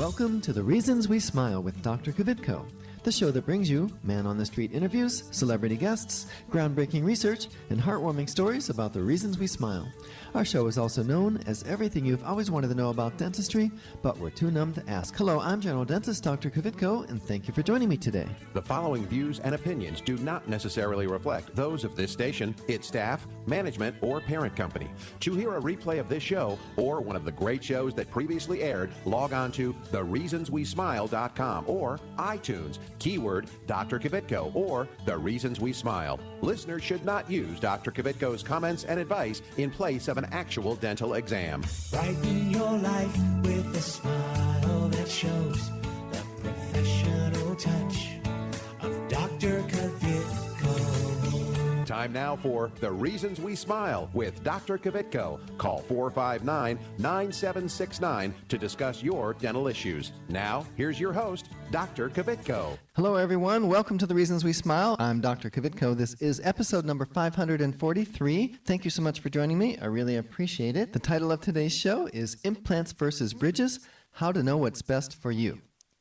Welcome to The Reasons We Smile with Dr. Kvitko, the show that brings you man-on-the-street interviews, celebrity guests, groundbreaking research, and heartwarming stories about the reasons we smile. Our show is also known as everything you've always wanted to know about dentistry, but we're too numb to ask. Hello, I'm General Dentist Dr. Kvitko, and thank you for joining me today. The following views and opinions do not necessarily reflect those of this station, its staff, management, or parent company. To hear a replay of this show or one of the great shows that previously aired, log on to thereasonswesmile.com or iTunes, keyword Dr. Kvitko or The Reasons We Smile. Listeners should not use Dr. Kvitko's comments and advice in place of an actual dental exam. Brighten your life with a smile that shows the professional touch of Dr. Kvitko. Time now for The Reasons We Smile with Dr. Kvitko. Call 459-9769 to discuss your dental issues. Now, here's your host, Dr. Kvitko. Hello, everyone. Welcome to The Reasons We Smile. I'm Dr. Kvitko. This is episode number 543. Thank you so much for joining me. I really appreciate it. The title of today's show is Implants versus Bridges, How to Know What's Best for You.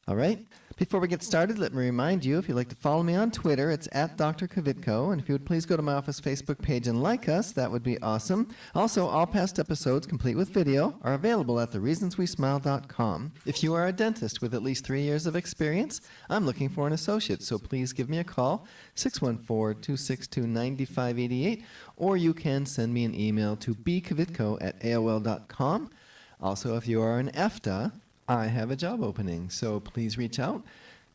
All right? Before we get started, let me remind you, if you'd like to follow me on Twitter, it's at Dr. Kvitko. And if you would please go to my office Facebook page and like us, that would be awesome. Also, all past episodes, complete with video, are available at thereasonswesmile.com. If you are a dentist with at least 3 years of experience, I'm looking for an associate, so please give me a call, 614-262-9588, or you can send me an email to bkvitko@aol.com. Also, if you are an EFTA, I have a job opening, so please reach out.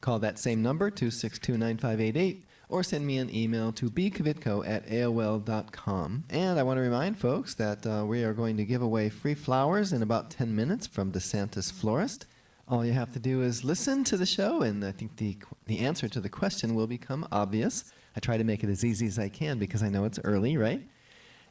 Call that same number, 262-9588, or send me an email to bkvitko@aol.com. And I want to remind folks that we are going to give away free flowers in about 10 minutes from DeSantis Florist. All you have to do is listen to the show, and I think the answer to the question will become obvious. I try to make it as easy as I can because I know it's early, right?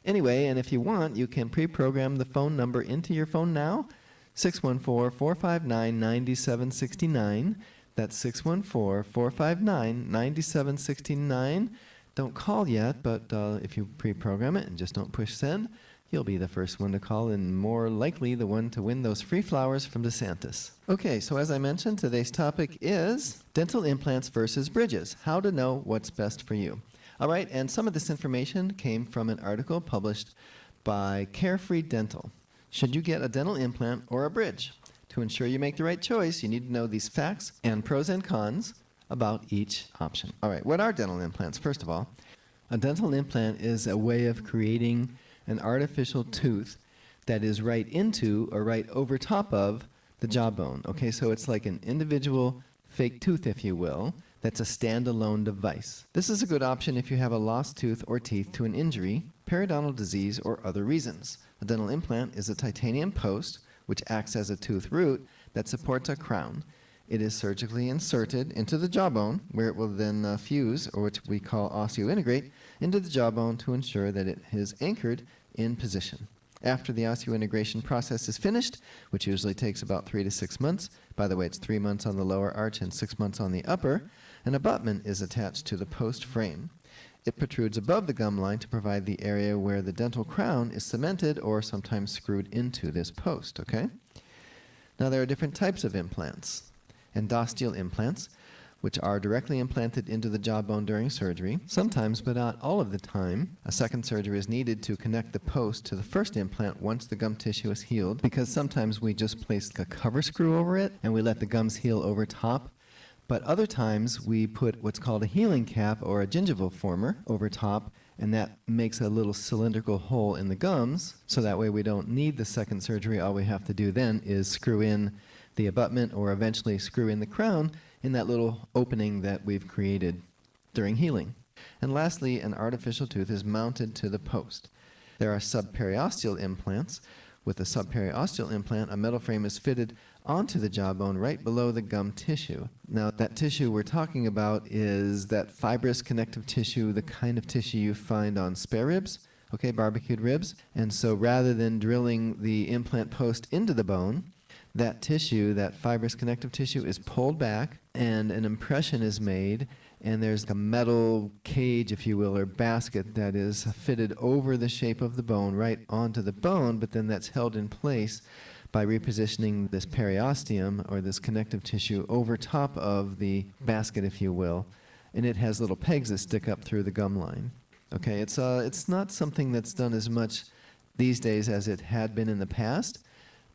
Anyway, and if you want, you can pre-program the phone number into your phone now, 614-459-9769. That's 614-459-9769. Don't call yet, but if you pre-program it and just don't push send, you'll be the first one to call and more likely the one to win those free flowers from DeSantis. Okay, so as I mentioned, today's topic is dental implants versus bridges, how to know what's best for you. All right, and some of this information came from an article published by Carefree Dental. Should you get a dental implant or a bridge? To ensure you make the right choice, you need to know these facts and pros and cons about each option. All right, what are dental implants? First of all, a dental implant is a way of creating an artificial tooth that is right into or right over top of the jawbone. Okay, so it's like an individual fake tooth, if you will, that's a standalone device. This is a good option if you have a lost tooth or teeth to an injury, periodontal disease, or other reasons. A dental implant is a titanium post which acts as a tooth root that supports a crown. It is surgically inserted into the jawbone where it will then fuse, or which we call osseointegrate, into the jawbone to ensure that it is anchored in position. After the osseointegration process is finished, which usually takes about 3 to 6 months, by the way, it's 3 months on the lower arch and 6 months on the upper, an abutment is attached to the post frame. It protrudes above the gum line to provide the area where the dental crown is cemented or sometimes screwed into this post, okay? Now there are different types of implants. Endosteal implants, which are directly implanted into the jawbone during surgery. Sometimes, but not all of the time, a second surgery is needed to connect the post to the first implant once the gum tissue is healed, because sometimes we just place a cover screw over it and we let the gums heal over top. But other times we put what's called a healing cap or a gingival former over top, and that makes a little cylindrical hole in the gums, so that way we don't need the second surgery. All we have to do then is screw in the abutment or eventually screw in the crown in that little opening that we've created during healing. And lastly, an artificial tooth is mounted to the post. There are subperiosteal implants. With a subperiosteal implant, a metal frame is fitted onto the jawbone right below the gum tissue. Now, that tissue we're talking about is that fibrous connective tissue, the kind of tissue you find on spare ribs, okay, barbecued ribs. And so rather than drilling the implant post into the bone, that tissue, that fibrous connective tissue, is pulled back and an impression is made, and there's a metal cage, if you will, or basket that is fitted over the shape of the bone right onto the bone, but then that's held in place by repositioning this periosteum, or this connective tissue, over top of the basket, if you will, and it has little pegs that stick up through the gum line. Okay, it's not something that's done as much these days as it had been in the past,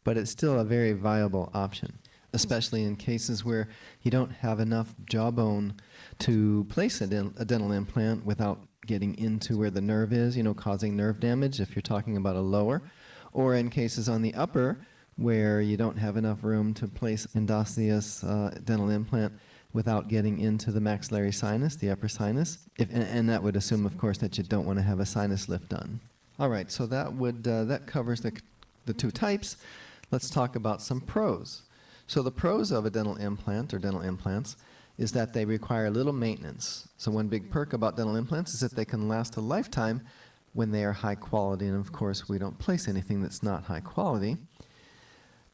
but it's still a very viable option, especially in cases where you don't have enough jawbone to place a dental implant without getting into where the nerve is, causing nerve damage if you're talking about a lower, or in cases on the upper where you don't have enough room to place endosseous dental implant without getting into the maxillary sinus, the upper sinus, and that would assume, of course, that you don't want to have a sinus lift done. All right, so that covers the two types. Let's talk about some pros. So the pros of a dental implant or dental implants is that they require little maintenance. So one big perk about dental implants is that they can last a lifetime when they are high quality, and of course we don't place anything that's not high quality.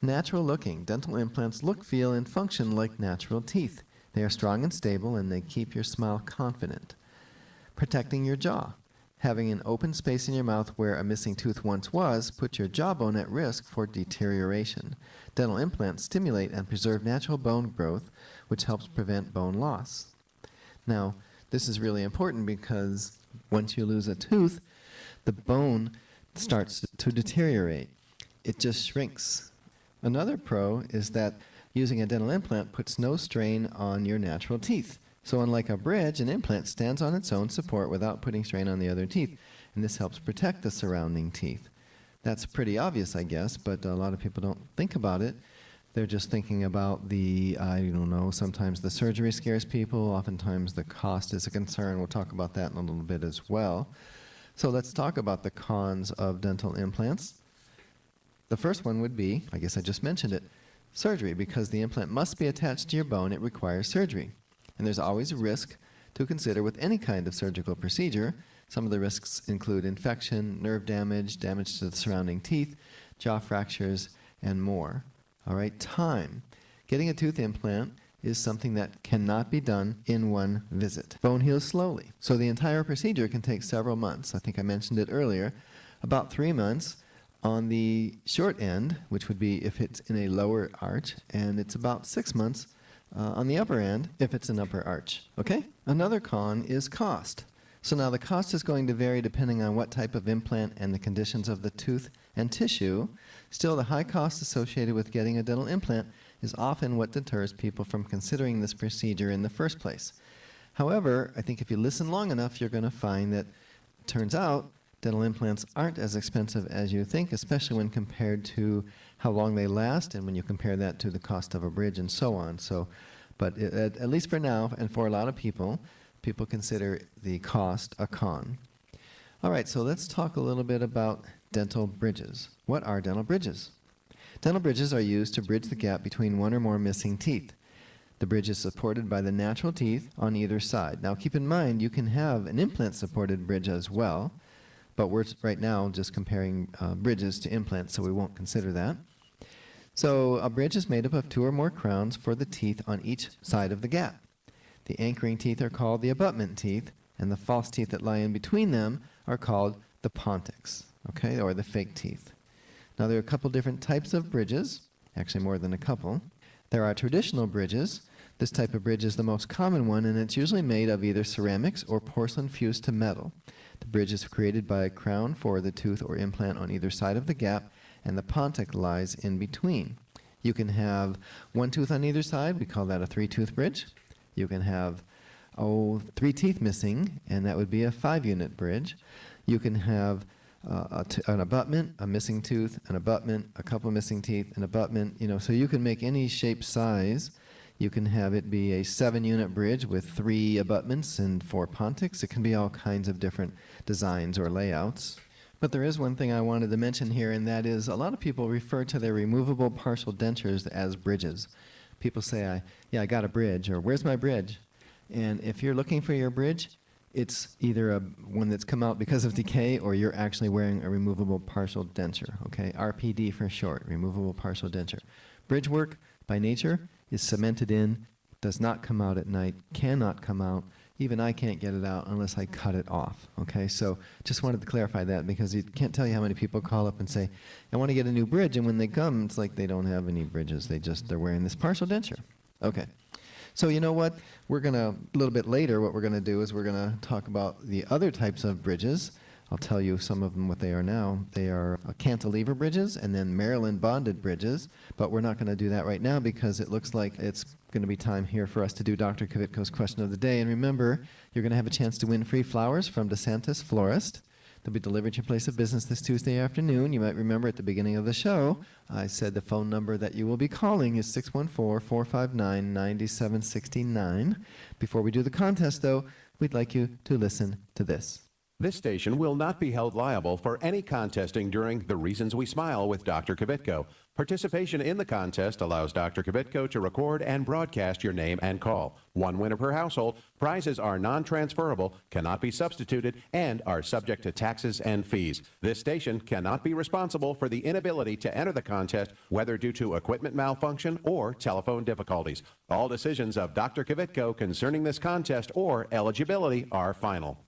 Natural looking. Dental implants look, feel, and function like natural teeth. They are strong and stable, and they keep your smile confident. Protecting your jaw. Having an open space in your mouth where a missing tooth once was put your jawbone at risk for deterioration. Dental implants stimulate and preserve natural bone growth, which helps prevent bone loss. Now, this is really important because once you lose a tooth, the bone starts to deteriorate. It just shrinks. Another pro is that using a dental implant puts no strain on your natural teeth. So unlike a bridge, an implant stands on its own support without putting strain on the other teeth, and this helps protect the surrounding teeth. That's pretty obvious, I guess, but a lot of people don't think about it. They're just thinking about sometimes the surgery scares people, oftentimes the cost is a concern. We'll talk about that in a little bit as well. So let's talk about the cons of dental implants. The first one would be, I guess I just mentioned it, surgery. Because the implant must be attached to your bone, it requires surgery. And there's always a risk to consider with any kind of surgical procedure. Some of the risks include infection, nerve damage, damage to the surrounding teeth, jaw fractures, and more. All right, time. Getting a tooth implant is something that cannot be done in one visit. Bone heals slowly, so the entire procedure can take several months. I think I mentioned it earlier, about 3 months on the short end, which would be if it's in a lower arch, and it's about 6 months on the upper end if it's an upper arch. Okay? Another con is cost. So now the cost is going to vary depending on what type of implant and the conditions of the tooth and tissue. Still, the high cost associated with getting a dental implant is often what deters people from considering this procedure in the first place. However, I think if you listen long enough, you're going to find that it turns out dental implants aren't as expensive as you think, especially when compared to how long they last and when you compare that to the cost of a bridge and so on. But at least for now, and for a lot of people consider the cost a con. All right, so let's talk a little bit about dental bridges. What are dental bridges? Dental bridges are used to bridge the gap between one or more missing teeth. The bridge is supported by the natural teeth on either side. Now keep in mind, you can have an implant-supported bridge as well, but we're right now just comparing bridges to implants, so we won't consider that. So a bridge is made up of 2 or more crowns for the teeth on each side of the gap. The anchoring teeth are called the abutment teeth, and the false teeth that lie in between them are called the pontics, okay, or the fake teeth. Now there are a couple different types of bridges, actually more than a couple. There are traditional bridges. This type of bridge is the most common one, and it's usually made of either ceramics or porcelain fused to metal. The bridge is created by a crown for the tooth or implant on either side of the gap, and the pontic lies in between. You can have 1 tooth on either side. We call that a 3-tooth bridge. You can have 3 teeth missing, and that would be a 5-unit bridge. You can have an abutment, a missing tooth, an abutment, a couple missing teeth, an abutment, so you can make any shape, size. You can have it be a 7-unit bridge with 3 abutments and 4 pontics. It can be all kinds of different designs or layouts. But there is one thing I wanted to mention here, and that is a lot of people refer to their removable partial dentures as bridges. People say, I got a bridge, or where's my bridge? And if you're looking for your bridge, it's either one that's come out because of decay, or you're actually wearing a removable partial denture, okay? RPD for short, removable partial denture. Bridge work, by nature, is cemented in, does not come out at night, cannot come out, even I can't get it out unless I cut it off. Okay, so just wanted to clarify that because you can't tell you how many people call up and say, I want to get a new bridge, and when they come, it's like they don't have any bridges. They're wearing this partial denture. Okay. So you know what? We're going to, a little bit later, what we're going to do is we're going to talk about the other types of bridges. I'll tell you some of them what they are now. They are cantilever bridges and then Maryland bonded bridges, but we're not going to do that right now because it looks like it's going to be time here for us to do Dr. Kvitko's question of the day. And remember, you're going to have a chance to win free flowers from DeSantis Florist. They'll be delivered to your place of business this Tuesday afternoon. You might remember at the beginning of the show, I said the phone number that you will be calling is 614-459-9769. Before we do the contest, though, we'd like you to listen to this. This station will not be held liable for any contesting during The Reasons We Smile with Dr. Kvitko. Participation in the contest allows Dr. Kvitko to record and broadcast your name and call. One winner per household. Prizes are non-transferable, cannot be substituted, and are subject to taxes and fees. This station cannot be responsible for the inability to enter the contest, whether due to equipment malfunction or telephone difficulties. All decisions of Dr. Kvitko concerning this contest or eligibility are final.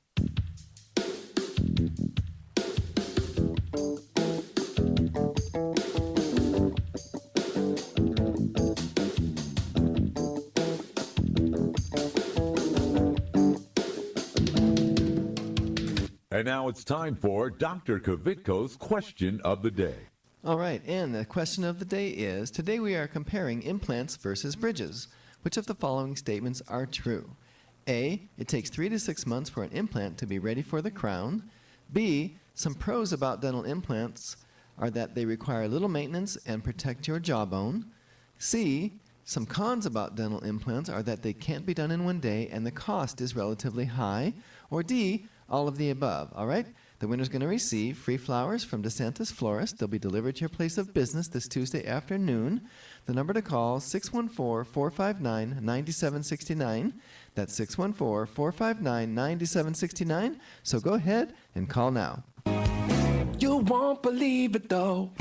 And now it's time for Dr. Kvitko's question of the day. All right, and the question of the day is, today we are comparing implants versus bridges. Which of the following statements are true? A, it takes 3 to 6 months for an implant to be ready for the crown. B, some pros about dental implants are that they require little maintenance and protect your jawbone. C, some cons about dental implants are that they can't be done in one day and the cost is relatively high. Or D, all of the above. All right? The winner's going to receive free flowers from DeSantis Florist. They'll be delivered to your place of business this Tuesday afternoon. The number to call, 614-459-9769. That's 614-459-9769. So go ahead and call now. You won't believe it though.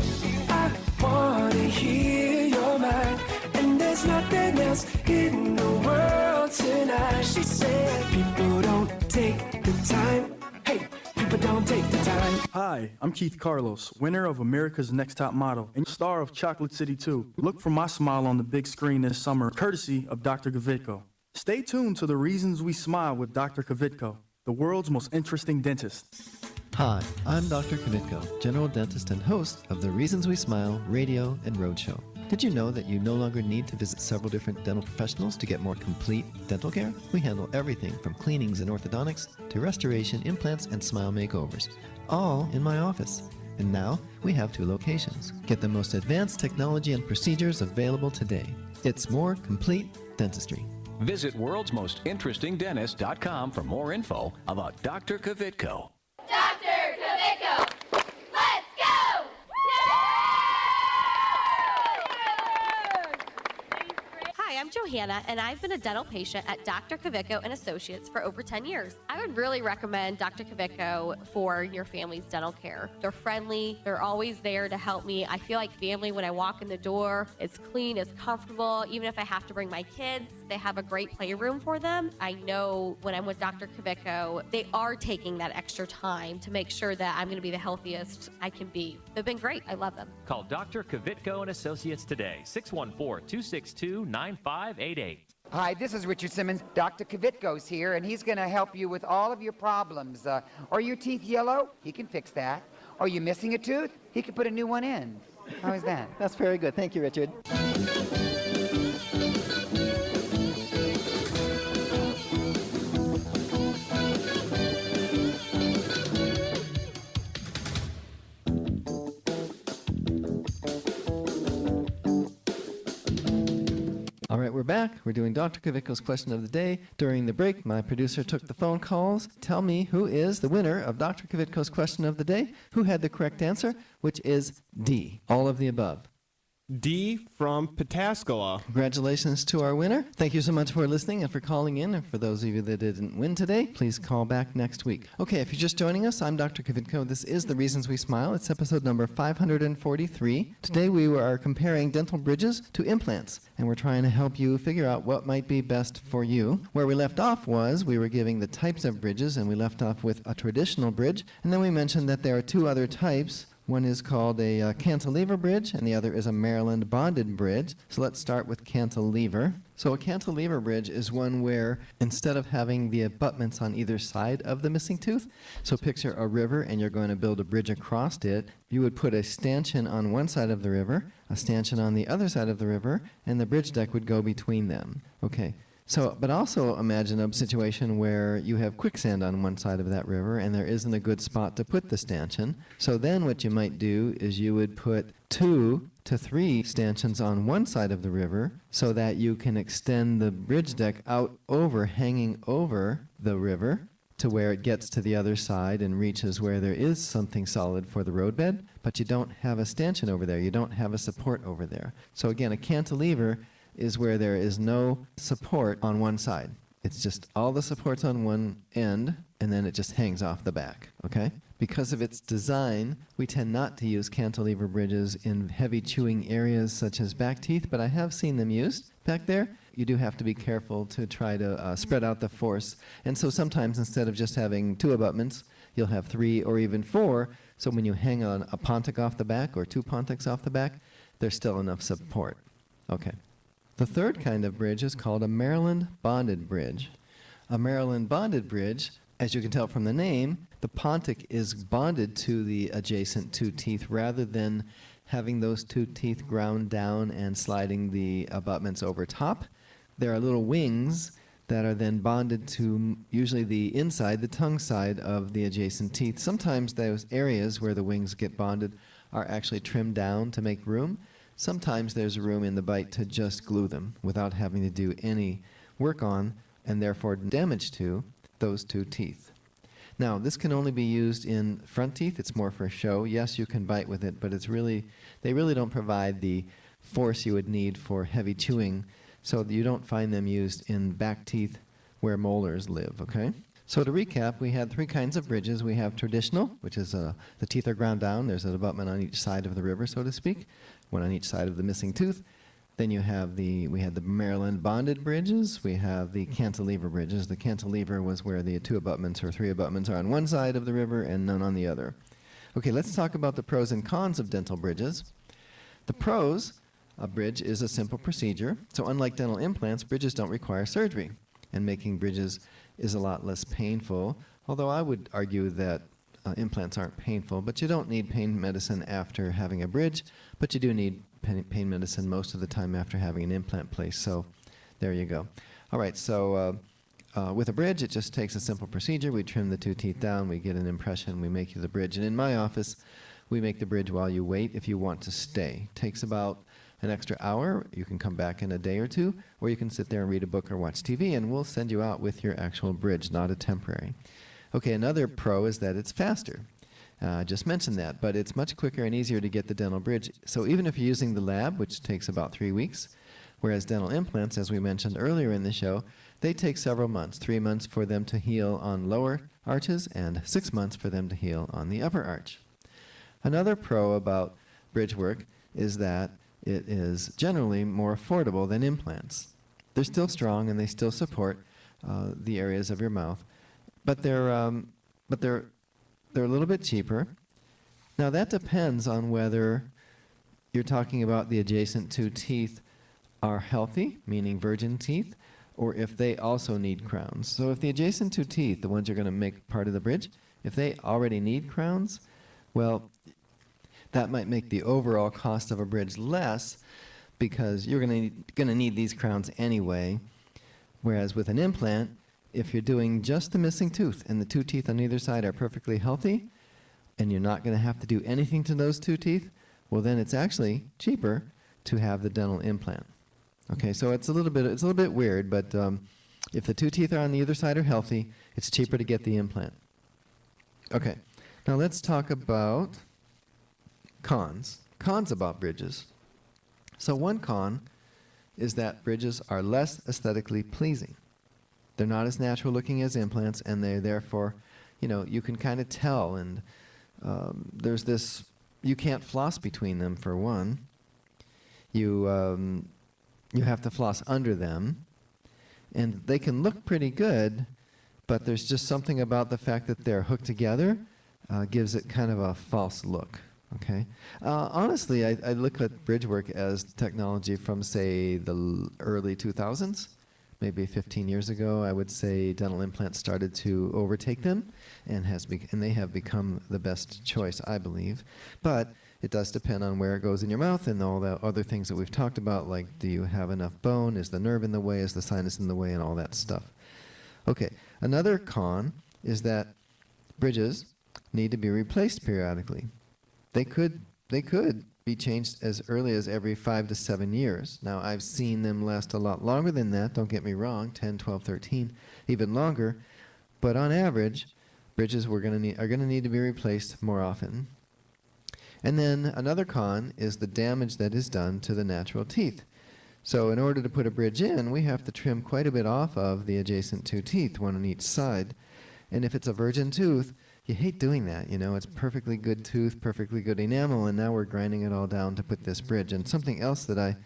I wanna hear your mind, and there's nothing else in the world tonight. She said, people don't take the time. Hey, people don't take the time. Hi, I'm Keith Carlos, winner of America's Next Top Model and star of Chocolate City 2. Look for my smile on the big screen this summer, courtesy of Dr. Kvitko. Stay tuned to The Reasons We Smile with Dr. Kvitko, the world's most interesting dentist. Hi, I'm Dr. Kvitko, general dentist and host of the Reasons We Smile radio and roadshow. Did you know that you no longer need to visit several different dental professionals to get more complete dental care? We handle everything from cleanings and orthodontics to restoration, implants, and smile makeovers, all in my office. And now we have 2 locations. Get the most advanced technology and procedures available today. It's more complete dentistry. Visit worldsmostinterestingdentist.com for more info about Dr. Kvitko. Dr. Kvitko, let's go! Hi, I'm Johanna, and I've been a dental patient at Dr. Kvitko and Associates for over 10 years. I would really recommend Dr. Kvitko for your family's dental care. They're friendly. They're always there to help me. I feel like family when I walk in the door. It's clean, it's comfortable. Even if I have to bring my kids, they have a great playroom for them. I know when I'm with Dr. Kvitko, they are taking that extra time to make sure that I'm going to be the healthiest I can be. They've been great. I love them. Call Dr. Kvitko and Associates today, 614-262-9588. Hi, this is Richard Simmons. Dr. Kvitko's here, and he's going to help you with all of your problems. Are your teeth yellow? He can fix that. Are you missing a tooth? He can put a new one in. How is that? That's very good. Thank you, Richard. All right, we're back. We're doing Dr. Kvitko's question of the day. During the break, my producer took the phone calls. Tell me who is the winner of Dr. Kvitko's question of the day, who had the correct answer, which is D, all of the above. D from Pataskala. Congratulations to our winner. Thank you so much for listening and for calling in. And for those of you that didn't win today, please call back next week. Okay, if you're just joining us, I'm Dr. Kvitko. This is The Reasons We Smile. It's episode number 543. Today we are comparing dental bridges to implants, and we're trying to help you figure out what might be best for you. Where we left off was we were giving the types of bridges, and we left off with a traditional bridge, and then we mentioned that there are two other types. One is called a cantilever bridge, and the other is a Maryland bonded bridge. So let's start with cantilever. So a cantilever bridge is one where instead of having the abutments on either side of the missing tooth, so picture a river and you're going to build a bridge across it, you would put a stanchion on one side of the river, a stanchion on the other side of the river, and the bridge deck would go between them. Okay. So, but also imagine a situation where you have quicksand on one side of that river and there isn't a good spot to put the stanchion. So then what you might do is you would put 2 to 3 stanchions on one side of the river so that you can extend the bridge deck out over, hanging over the river to where it gets to the other side and reaches where there is something solid for the roadbed, but you don't have a stanchion over there. You don't have a support over there. So again, a cantilever is where there is no support on one side. It's just all the supports on one end, and then it just hangs off the back, okay? Because of its design, we tend not to use cantilever bridges in heavy chewing areas such as back teeth, but I have seen them used back there. You do have to be careful to try to spread out the force. And so sometimes instead of just having 2 abutments, you'll have 3 or even 4. So when you hang on a Pontic off the back or 2 Pontics off the back, there's still enough support. Okay. The third kind of bridge is called a Maryland bonded bridge. A Maryland bonded bridge, as you can tell from the name, the Pontic is bonded to the adjacent 2 teeth rather than having those 2 teeth ground down and sliding the abutments over top. There are little wings that are then bonded to usually the inside, the tongue side of the adjacent teeth. Sometimes those areas where the wings get bonded are actually trimmed down to make room. Sometimes there's room in the bite to just glue them without having to do any work on and therefore damage to those 2 teeth. Now, this can only be used in front teeth. It's more for show. Yes, you can bite with it, but they really don't provide the force you would need for heavy chewing, so you don't find them used in back teeth where molars live, okay? So to recap, we had 3 kinds of bridges. We have traditional, which is the teeth are ground down. There's an abutment on each side of the river, so to speak, one on each side of the missing tooth. Then we had the Maryland bonded bridges. We have the cantilever bridges. The cantilever was where the 2 abutments or 3 abutments are on one side of the river and none on the other. Okay, let's talk about the pros and cons of dental bridges. The pros, a bridge is a simple procedure. So unlike dental implants, bridges don't require surgery. And making bridges is a lot less painful, although I would argue that implants aren't painful, but you don't need pain medicine after having a bridge, but you do need pain medicine most of the time after having an implant placed, so there you go. All right, so with a bridge, it just takes a simple procedure. We trim the 2 teeth down, we get an impression, we make you the bridge, and in my office, we make the bridge while you wait if you want to stay. Takes about an extra hour. You can come back in a day or 2, or you can sit there and read a book or watch TV, and we'll send you out with your actual bridge, not a temporary. Okay, another pro is that it's faster. I just mentioned that, but it's much quicker and easier to get the dental bridge. So even if you're using the lab, which takes about 3 weeks, whereas dental implants, as we mentioned earlier in the show, they take several months, 3 months for them to heal on lower arches and 6 months for them to heal on the upper arch. Another pro about bridge work is that it is generally more affordable than implants. They're still strong and they still support the areas of your mouth, but they're a little bit cheaper. Now that depends on whether you're talking about the adjacent 2 teeth are healthy, meaning virgin teeth, or if they also need crowns. So if the adjacent 2 teeth, the ones you're going to make part of the bridge, if they already need crowns, well, that might make the overall cost of a bridge less because you're going to need these crowns anyway. Whereas with an implant, if you're doing just the missing tooth and the 2 teeth on either side are perfectly healthy and you're not going to have to do anything to those 2 teeth, well then it's actually cheaper to have the dental implant. Okay, so it's a little bit weird, but if the 2 teeth are on the other side are healthy, it's cheaper to get the implant. Okay, now let's talk about cons. Cons about bridges. So one con is that bridges are less aesthetically pleasing. They're not as natural looking as implants, and they therefore, you can kind of tell, and there's this, you can't floss between them for one. You have to floss under them, and they can look pretty good, but there's just something about the fact that they're hooked together gives it kind of a false look. Okay. Honestly, I look at bridge work as technology from, say, the early 2000s. Maybe 15 years ago, I would say dental implants started to overtake them, and they have become the best choice, I believe. But it does depend on where it goes in your mouth and all the other things that we've talked about, like do you have enough bone, is the nerve in the way, is the sinus in the way, and all that stuff. Okay, another con is that bridges need to be replaced periodically. They could be changed as early as every 5 to 7 years. Now, I've seen them last a lot longer than that, don't get me wrong, 10, 12, 13, even longer. But on average, bridges are going to need to be replaced more often. And then another con is the damage that is done to the natural teeth. So in order to put a bridge in, we have to trim quite a bit off of the adjacent two teeth, one on each side. And if it's a virgin tooth, you hate doing that, it's perfectly good tooth, perfectly good enamel, and now we're grinding it all down to put this bridge. And something else that I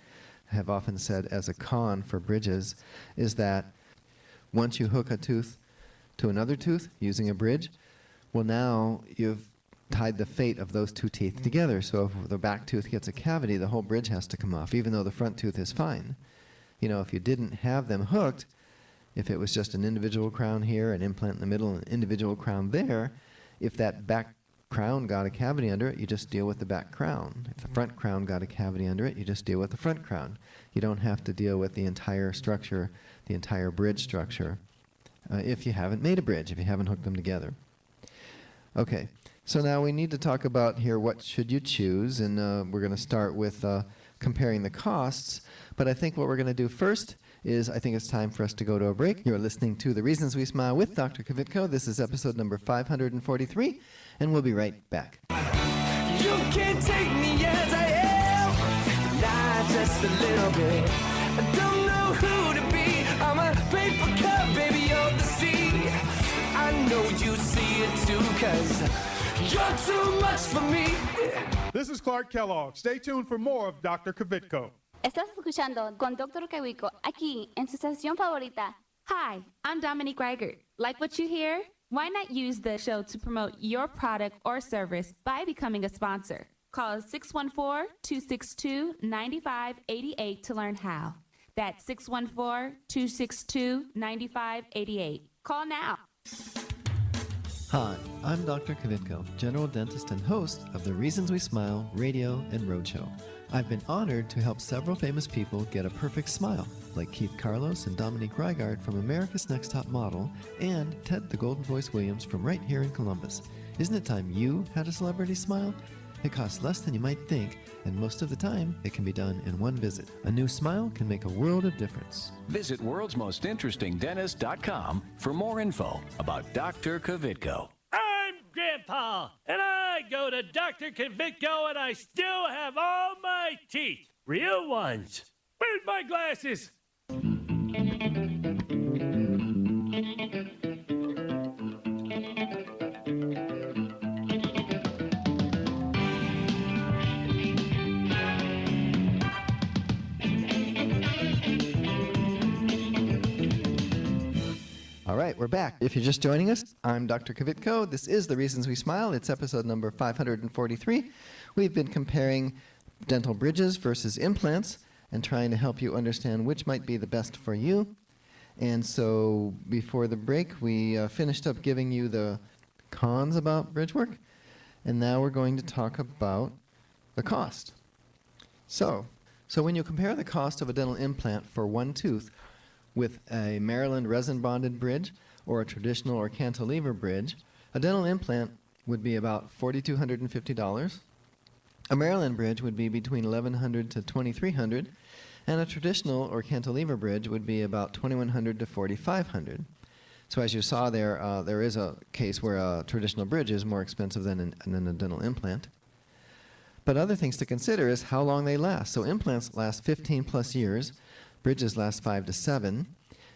have often said as a con for bridges is that once you hook a tooth to another tooth using a bridge, well, now you've tied the fate of those two teeth together. So if the back tooth gets a cavity, the whole bridge has to come off, even though the front tooth is fine. If you didn't have them hooked, if it was just an individual crown here, an implant in the middle, an individual crown there, if that back crown got a cavity under it, you just deal with the back crown. If the front crown got a cavity under it, you just deal with the front crown. You don't have to deal with the entire structure, the entire bridge structure, if you haven't made a bridge, if you haven't hooked them together. Okay, so now we need to talk about here what should you choose, and we're going to start with comparing the costs. But I think what we're going to do first is I think it's time for us to go to a break. You're listening to The Reasons We Smile with Dr. Kvitko. This is episode number 543, and we'll be right back. You can't take me as I am, not just a little bit. I don't know who to be. I'm a paper cup, baby, you're the sea. I know you see it too, 'cause you're too much for me. This is Clark Kellogg. Stay tuned for more of Dr. Kvitko. Estás escuchando con Dr. Kvitko aquí en su estación favorita. Hi, I'm Dominique Reichert. Like what you hear? Why not use the show to promote your product or service by becoming a sponsor? Call 614-262-9588 to learn how. That's 614-262-9588. Call now. Hi, I'm Dr. Kvitko, general dentist and host of the Reasons We Smile radio and roadshow. I've been honored to help several famous people get a perfect smile, like Keith Carlos and Dominique Reigard from America's Next Top Model, and Ted the Golden Voice Williams from right here in Columbus. Isn't it time you had a celebrity smile? It costs less than you might think, and most of the time, it can be done in one visit. A new smile can make a world of difference. Visit worldsmostinterestingdentist.com for more info about Dr. Kvitko. I'm Grandpa, and I go to Dr. Kvitko, and I still have all my teeth. Real ones. Where's my glasses? All right, we're back. If you're just joining us, I'm Dr. Kvitko. This is The Reasons We Smile. It's episode number 543. We've been comparing dental bridges versus implants and trying to help you understand which might be the best for you. And so before the break, we finished up giving you the cons about bridge work, and now we're going to talk about the cost. So when you compare the cost of a dental implant for one tooth with a Maryland resin-bonded bridge or a traditional or cantilever bridge, a dental implant would be about $4,250. A Maryland bridge would be between $1,100 to $2,300, and a traditional or cantilever bridge would be about $2,100 to $4,500. So as you saw there, there is a case where a traditional bridge is more expensive than a dental implant. But other things to consider is how long they last. So implants last 15 plus years. Bridges last 5 to 7.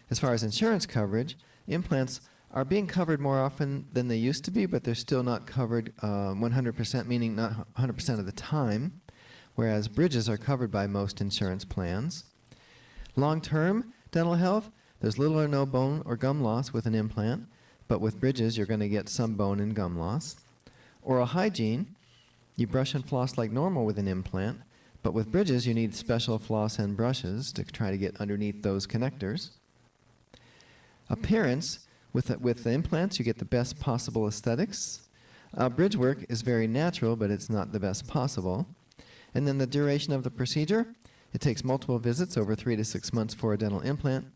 As far as insurance coverage, implants are being covered more often than they used to be, but they're still not covered 100%, meaning not 100% of the time, whereas bridges are covered by most insurance plans. Long-term dental health, there's little or no bone or gum loss with an implant, but with bridges you're going to get some bone and gum loss. Oral hygiene, you brush and floss like normal with an implant, but with bridges you need special floss and brushes to try to get underneath those connectors. Appearance, with the implants you get the best possible aesthetics. Bridge work is very natural, but it's not the best possible. And then the duration of the procedure, it takes multiple visits over 3 to 6 months for a dental implant,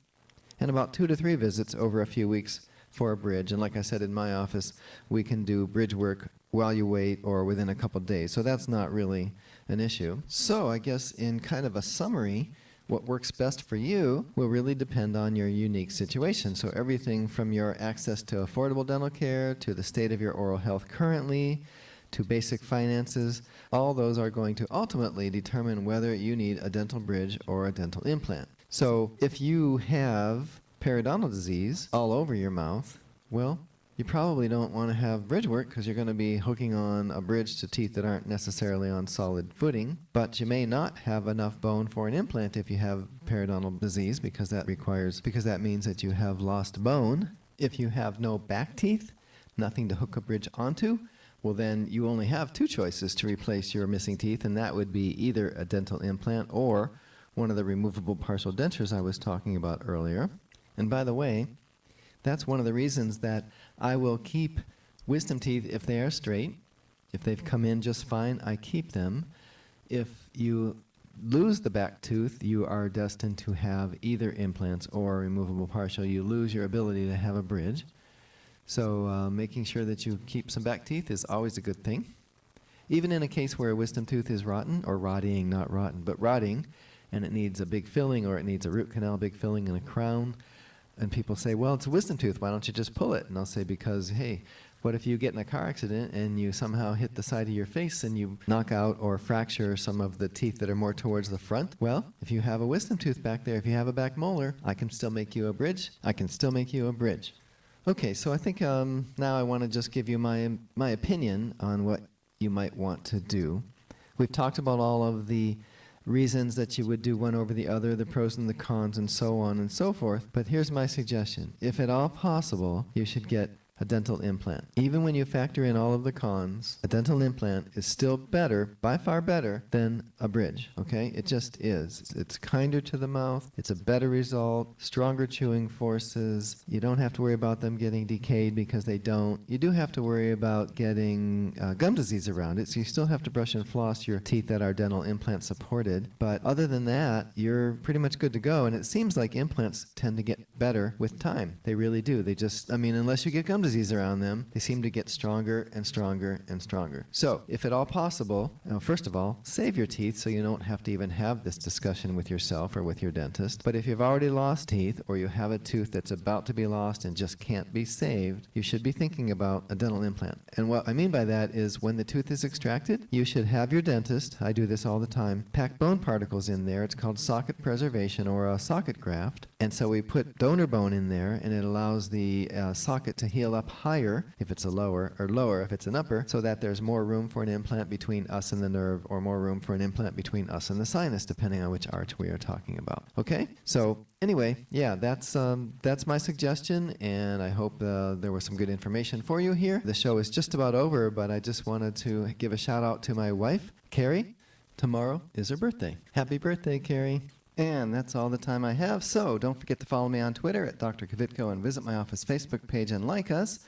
and about 2 to 3 visits over a few weeks for a bridge. And like I said, in my office, we can do bridge work while you wait or within a couple days. So that's not really an issue. So I guess in kind of a summary, what works best for you will really depend on your unique situation. So everything from your access to affordable dental care, to the state of your oral health currently, to basic finances, all those are going to ultimately determine whether you need a dental bridge or a dental implant. So if you have periodontal disease all over your mouth, well, you probably don't want to have bridge work because you're going to be hooking on a bridge to teeth that aren't necessarily on solid footing. But you may not have enough bone for an implant if you have periodontal disease because that means that you have lost bone. If you have no back teeth, nothing to hook a bridge onto, well then you only have 2 choices to replace your missing teeth, and that would be either a dental implant or one of the removable partial dentures I was talking about earlier. And by the way, that's one of the reasons that I will keep wisdom teeth if they are straight. If they've come in just fine, I keep them. If you lose the back tooth, you are destined to have either implants or removable partial. You lose your ability to have a bridge. So making sure that you keep some back teeth is always a good thing. Even in a case where a wisdom tooth is rotten, or rotting, not rotten, but rotting, and it needs a big filling or it needs a root canal, big filling, and a crown, and people say, well, it's a wisdom tooth, why don't you just pull it? And I'll say, because, hey, what if you get in a car accident and you somehow hit the side of your face and you knock out or fracture some of the teeth that are more towards the front? Well, if you have a wisdom tooth back there, if you have a back molar, I can still make you a bridge. I can still make you a bridge. Okay, so I think now I want to just give you my opinion on what you might want to do. We've talked about all of the reasons that you would do one over the other, the pros and the cons, and so on and so forth. But here's my suggestion. If at all possible, you should get a dental implant. Even when you factor in all of the cons, a dental implant is still better, by far better, than a bridge, okay? It just is. It's kinder to the mouth. It's a better result, stronger chewing forces. You don't have to worry about them getting decayed because they don't. You do have to worry about getting gum disease around it, so you still have to brush and floss your teeth that are dental implant supported. But other than that, you're pretty much good to go, and it seems like implants tend to get better with time. They really do. They just, I mean, unless you get gum disease around them, they seem to get stronger and stronger and stronger. So, if at all possible, first of all, save your teeth so you don't have to even have this discussion with yourself or with your dentist. But if you've already lost teeth, or you have a tooth that's about to be lost and just can't be saved, you should be thinking about a dental implant. And what I mean by that is when the tooth is extracted, you should have your dentist, I do this all the time, pack bone particles in there. It's called socket preservation or a socket graft. And so we put donor bone in there, and it allows the socket to heal up higher if it's a lower, or lower if it's an upper, so that there's more room for an implant between us and the nerve, or more room for an implant between us and the sinus, depending on which arch we are talking about. Okay? So anyway, yeah, that's my suggestion, and I hope there was some good information for you here. The show is just about over, but I just wanted to give a shout out to my wife, Carrie. Tomorrow is her birthday. Happy birthday, Carrie. And that's all the time I have, so don't forget to follow me on Twitter at Dr. Kvitko and visit my office Facebook page and like us.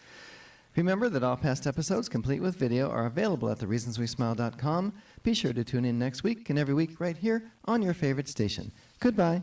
Remember that all past episodes, complete with video, are available at thereasonswesmile.com. Be sure to tune in next week and every week right here on your favorite station. Goodbye.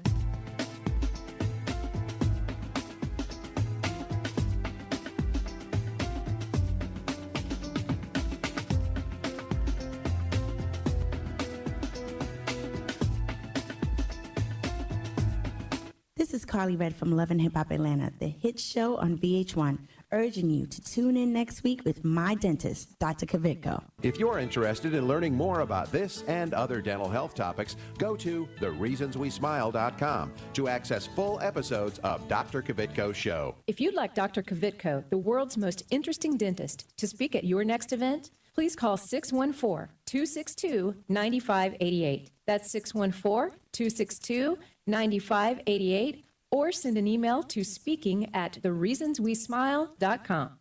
This is Carly Red from Love and Hip Hop Atlanta, the hit show on VH1. urging you to tune in next week with my dentist, Dr. Kavitko. If you're interested in learning more about this and other dental health topics, go to thereasonswesmile.com to access full episodes of Dr. Kavitko's show. If you'd like Dr. Kavitko, the world's most interesting dentist, to speak at your next event, please call 614-262-9588. That's 614-262-9588, or send an email to speaking@thereasonswesmile.com.